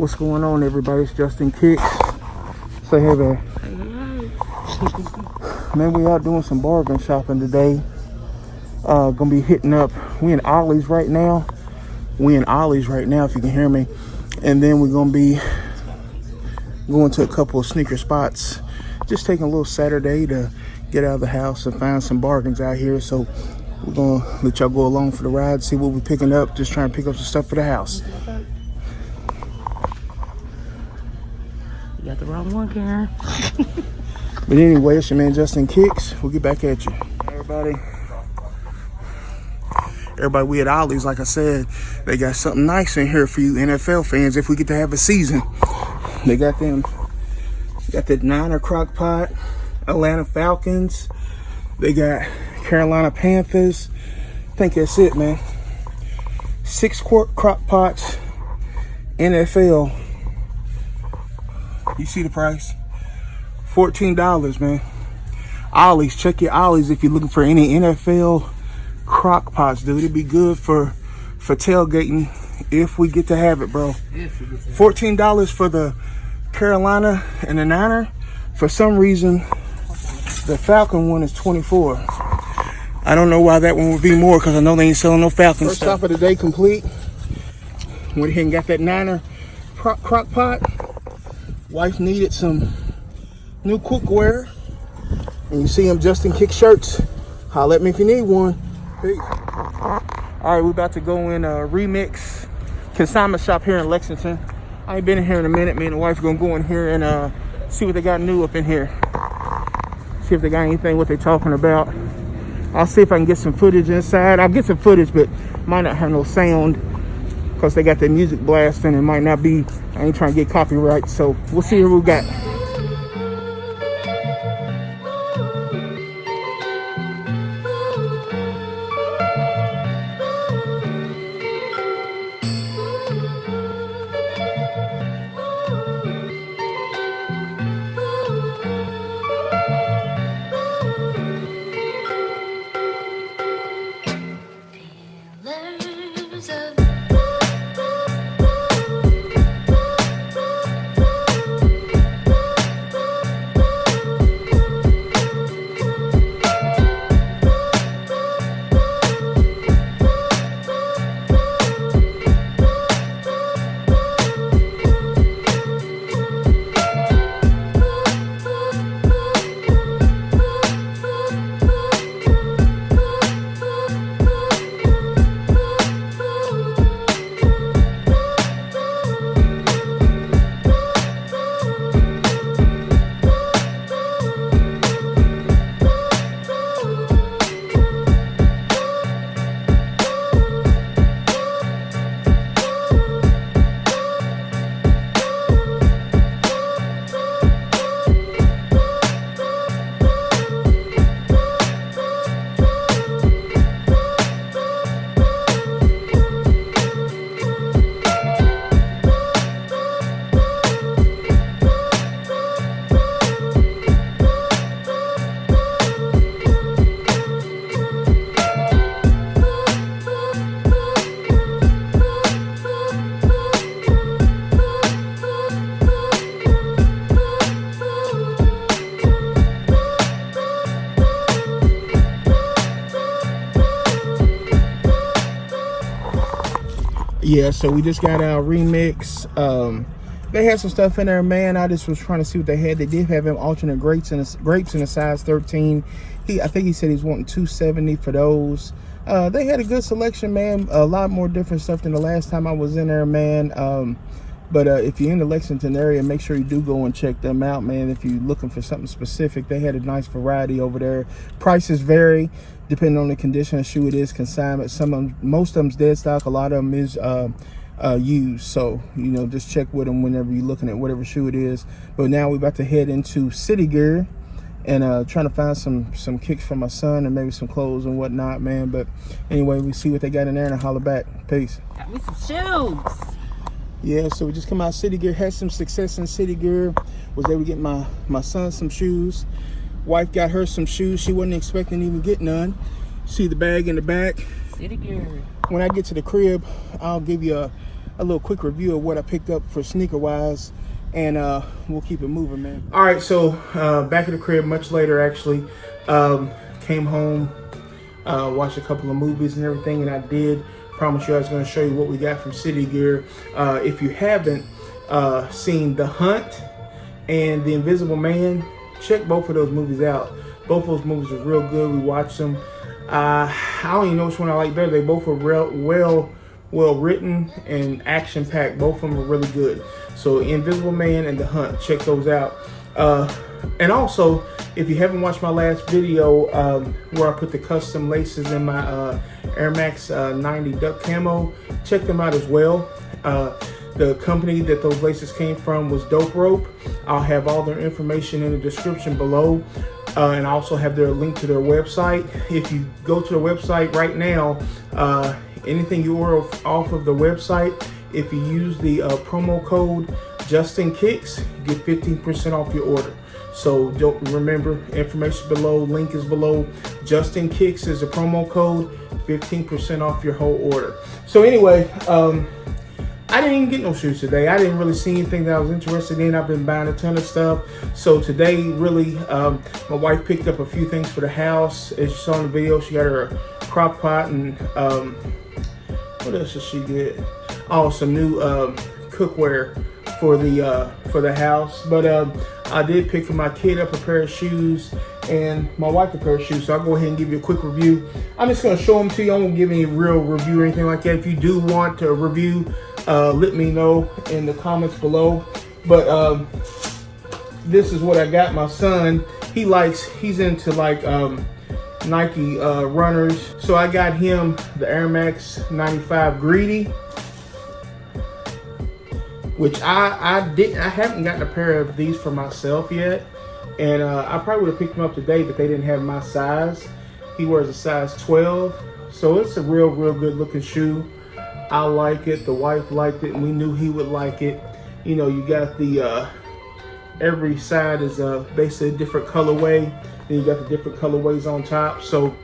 What's going on, everybody? It's Justin Kicks. Say hey, man. Man, we out doing some bargain shopping today. Gonna be hitting up. We in Ollie's right now. If you can hear me. And then we're gonna be going to a couple of sneaker spots. Just taking a little Saturday to get out of the house and find some bargains out here. So we're gonna let y'all go along for the ride, see what we're picking up. Just trying to pick up some stuff for the house. You got the wrong one, Karen. But anyway, it's your man Justin Kicks. We'll get back at you. Everybody, we at Ollie's, like I said, they got something nice in here for you NFL fans if we get to have a season. They got that Niner crock pot, Atlanta Falcons. They got Carolina Panthers. I think that's it, man. 6-quart crock pots, NFL. You see the price? $14, man. Ollie's, check your Ollie's if you're looking for any NFL crock pots, dude. It'd be good for tailgating if we get to have it, bro. $14 for the Carolina and the Niner. For some reason, the Falcon one is $24. I don't know why that one would be more, because I know they ain't selling no Falcon First stuff. Stop of the day complete. Went ahead and got that Niner crock pot. Wife needed some new cookware. And you see them Justin Kick shirts. Holla at me if you need one. Peace. All right, we're about to go in a Remix consignment shop here in Lexington. I ain't been in here in a minute. Me and the wife are gonna go in here and see what they got new up in here. See if they got anything what they're talking about. I'll see if I can get some footage inside. I'll get some footage, but might not have no sound because they got their music blasting. It might not be. I ain't trying to get copyright, so we'll see what we got. Yeah, so we just got our Remix. They had some stuff in there, man. I just was trying to see what they had. They did have them alternate grapes in a size 13. I think he said he's wanting $270 for those. They had a good selection, man. A lot more different stuff than the last time I was in there, man. But if you're in the Lexington area, make sure you do go and check them out, man. If you're looking for something specific, they had a nice variety over there. Prices vary depending on the condition of shoe it is, consignment. Most of them's dead stock. A lot of them is used. So, you know, just check with them whenever you're looking at whatever shoe it is. But now we're about to head into City Gear and trying to find some kicks for my son and maybe some clothes and whatnot, man. But anyway, we see what they got in there and I'll holler back. Peace. Got me some shoes. Yeah, so we just come out City Gear, had some success in City Gear. Was able to get my son some shoes. Wife got her some shoes. She wasn't expecting to even get none. See the bag in the back. City Gear. When I get to the crib, I'll give you a little quick review of what I picked up for sneaker wise, and we'll keep it moving, man. All right, so back at the crib much later, actually. Came home, watched a couple of movies and everything, and I did promise you I was going to show you what we got from City Gear. If you haven't seen The Hunt and The Invisible Man, check both of those movies out. Both of those movies are real good. We watched them. I don't even know which one I like better. They both are well written and action packed. Both of them are really good. So Invisible Man and The Hunt, check those out. And also, if you haven't watched my last video where I put the custom laces in my Air Max 90 Duck Camo, check them out as well. The company that those laces came from was Dope Rope. I'll have all their information in the description below. And I also have their link to their website. If you go to the website right now, anything you order off of the website, if you use the promo code JustinKicks, you get 15% off your order. So don't remember, information below, link is below. JustinKicks is a promo code, 15% off your whole order. So anyway, I didn't even get no shoes today. I didn't really see anything that I was interested in. I've been buying a ton of stuff. So today, really, my wife picked up a few things for the house. As you saw in the video, she got her crock pot and what else did she get? Oh, some new cookware for the house. But I did pick for my kid up a pair of shoes and my wife a pair of shoes. So I'll go ahead and give you a quick review. I'm just going to show them to you. I won't give any real review or anything like that. If you do want a review, let me know in the comments below. But this is what I got my son. He's into like Nike runners. So I got him the Air Max 95 Greedy, which I haven't gotten a pair of these for myself yet. And I probably would have picked them up today, but they didn't have my size. He wears a size 12. So it's a real good looking shoe. I like it, the wife liked it, and we knew he would like it. You know, you got the, every side is basically a different colorway. Then you got the different colorways on top. So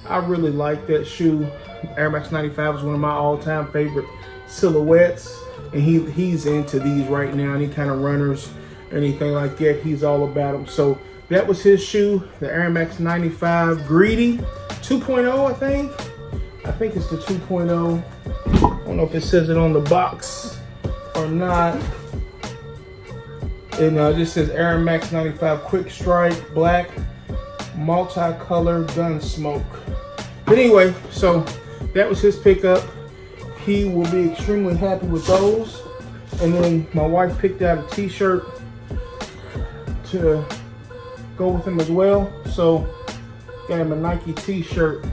I really like that shoe. Air Max 95 is one of my all-time favorite silhouettes. And he's into these right now. Any kind of runners, anything like that, he's all about them. So that was his shoe, the Air Max 95 Greedy 2.0, I think. I think it's the 2.0. I don't know if it says it on the box or not. And it just says Air Max 95 Quick Strike, black, multicolor Gunsmoke. But anyway, so that was his pickup. He will be extremely happy with those. And then my wife picked out a t-shirt to go with him as well. So got him a Nike t-shirt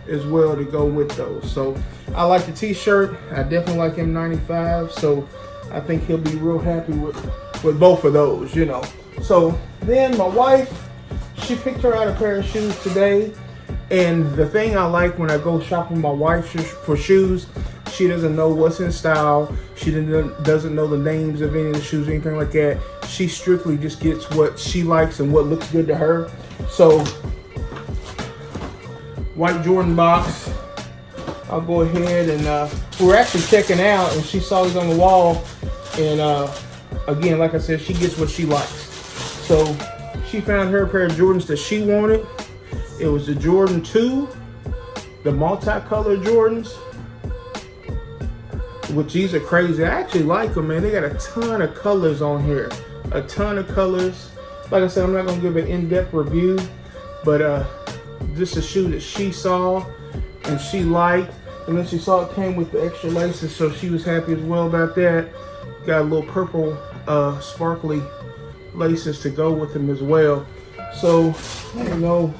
as well to go with those. So I like the t-shirt. I definitely like him 95. So I think he'll be real happy with both of those, you know. So then my wife, she picked her out a pair of shoes today. And the thing I like when I go shopping with my wife for shoes, she doesn't know what's in style. She doesn't know the names of any of the shoes or anything like that. She strictly just gets what she likes and what looks good to her. So, white Jordan box. I'll go ahead and we're actually checking out, and she saw these on the wall. And again, like I said, she gets what she likes. So she found her a pair of Jordans that she wanted. It was the Jordan 2, the multicolored Jordans, which these are crazy. I actually like them, man. They got a ton of colors on here, a ton of colors. Like I said, I'm not gonna give an in-depth review, but just a shoe that she saw and she liked, and then she saw it came with the extra laces, so she was happy as well about that. Got a little purple sparkly laces to go with them as well. So I don't know.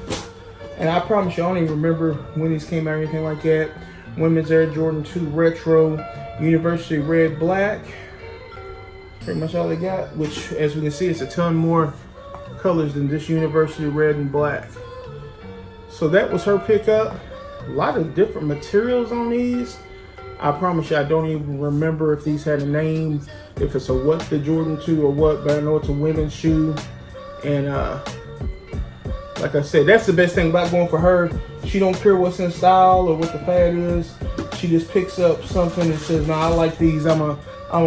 And I promise you, I don't even remember when these came out or anything like that. Women's Air Jordan 2 Retro, University Red Black. Pretty much all they got, which as we can see, it's a ton more colors than just University Red and Black. So that was her pickup. A lot of different materials on these. I promise you, I don't even remember if these had a name, if it's a what the Jordan 2 or what, but I know it's a women's shoe. And like I said, that's the best thing about going for her. She don't care what's in style or what the fad is. she just picks up something and says, "Nah, I like these. I'm a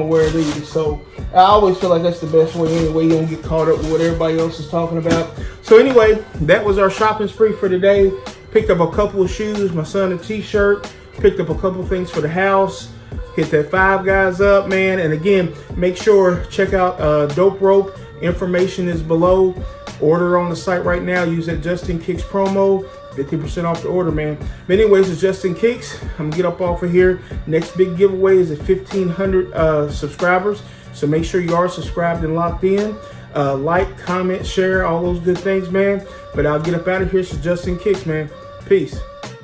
wear these." So I always feel like that's the best way. Anyway, you don't get caught up with what everybody else is talking about. So anyway, that was our shopping spree for today. Picked up a couple of shoes, my son a t-shirt. Picked up a couple things for the house. Hit that Five Guys up, man. And again, make sure check out Dope Rope. Information is below. Order on the site right now. Use that Justin Kicks promo. 50% off the order, man. But anyways, it's Justin Kicks. I'm gonna get up off of here. Next big giveaway is at 1,500 subscribers. So make sure you are subscribed and locked in. Like, comment, share, all those good things, man. But I'll get up out of here. So Justin Kicks, man. Peace.